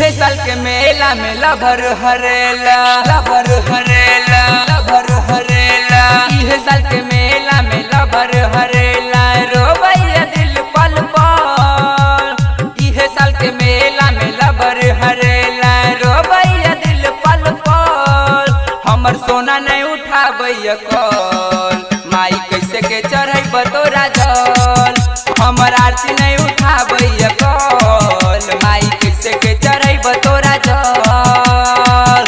इहे साल के मेला में लभर हरेला इहे साल के मेला में लभर हरेला रोबैया दिल पल पल। इहे साल के मेला में लभर हरेला रोबैया दिल पल पल। हमर सोना नहीं उठाबैया कल माई कैसे के चढ़ैब तोरा जल। हमर आरती नहीं उठाबैया कल माई कैसे के चढ़ैब तोरा जल।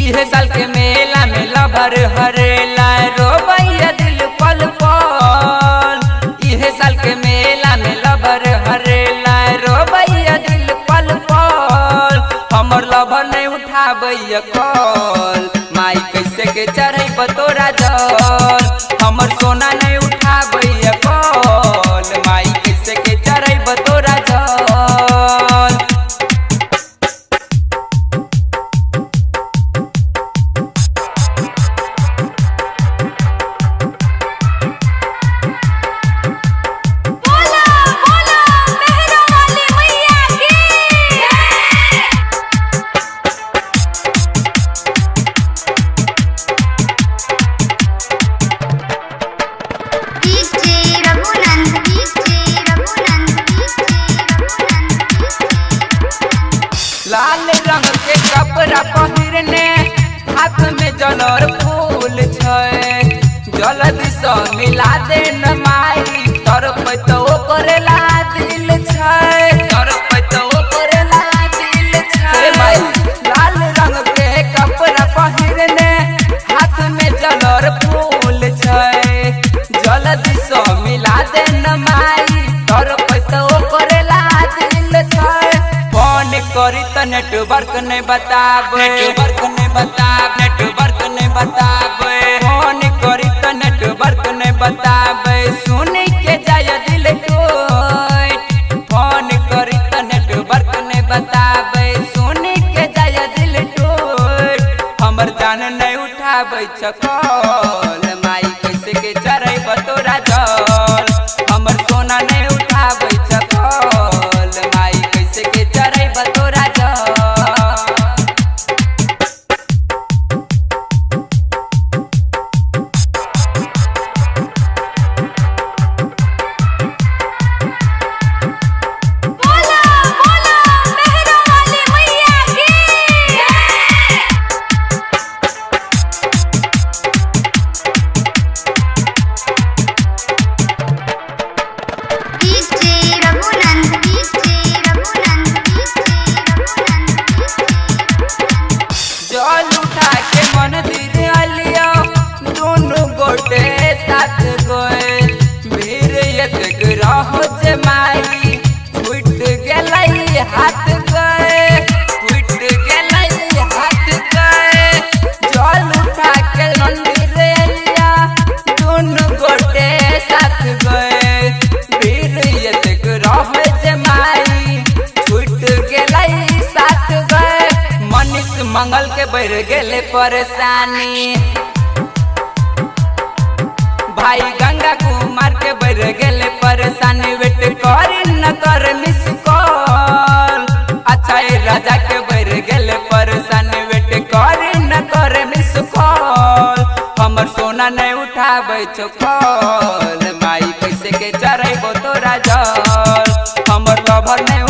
इहे साल के मेला में लभर हरेला रोबैया दिल पल पल। इहे साल के मेला में लभर हरेला रोबैया दिल पल पल। हमर लभर नहीं उठाबैया कल माई कैसे के चढ़ैब तोरा जल। हमर सोना नहीं उठाबैया कल माई कैसे के चढ़ैब तोरा जल। लाल रंग के कपड़ा पहिरने हाथ में जलर फूल छै। जल्दी से मिला दे न माई तरफ तो करेला दिल छै माई। लाल रंग के कपड़ा पहिरने हाथ में जलर फूल छै। जल्दी से मिला दे न माई तरफ तो करेला दिल छै। फोन करी त नेटवर्क नहीं बताबे फोन करी त नेटवर्क नहीं बताबे सुन के जाय दिल टूट। फोन करी त नेटवर्क नहीं बताबे सुन के जाय दिल टूट। हमर जान नहीं उठाबै छकल माई कैसे के चढ़ैब तोरा जल। हमर सोना नहीं उठाबै छकल माई कैसे के चढ़ैब तोरा जल। जल उठा के मंदिर आलिया दोनों गोटे साथ गए। भीड़ एतक रहो जे माई फुट गेलै हाथ गए। जल उठा के मंदिर आलिया दोनों गोटे साथ गए। भीड़ एतक रहो जे माई फुट गेलै साथ गए। मनीष मंगल के बढ़ गेले परेशानी भाई गंगा कुमार के बढ़ गेले परेशानी। वेट कर न कर मिस कॉल। अच्छा राजा के बढ़ गेले परेशानी वेट कर न कर मिस कॉल। हमर सोना नहीं उठाबै छो कॉल माई कैसे के चढ़ैब तोरा जल। हमर लभर नहीं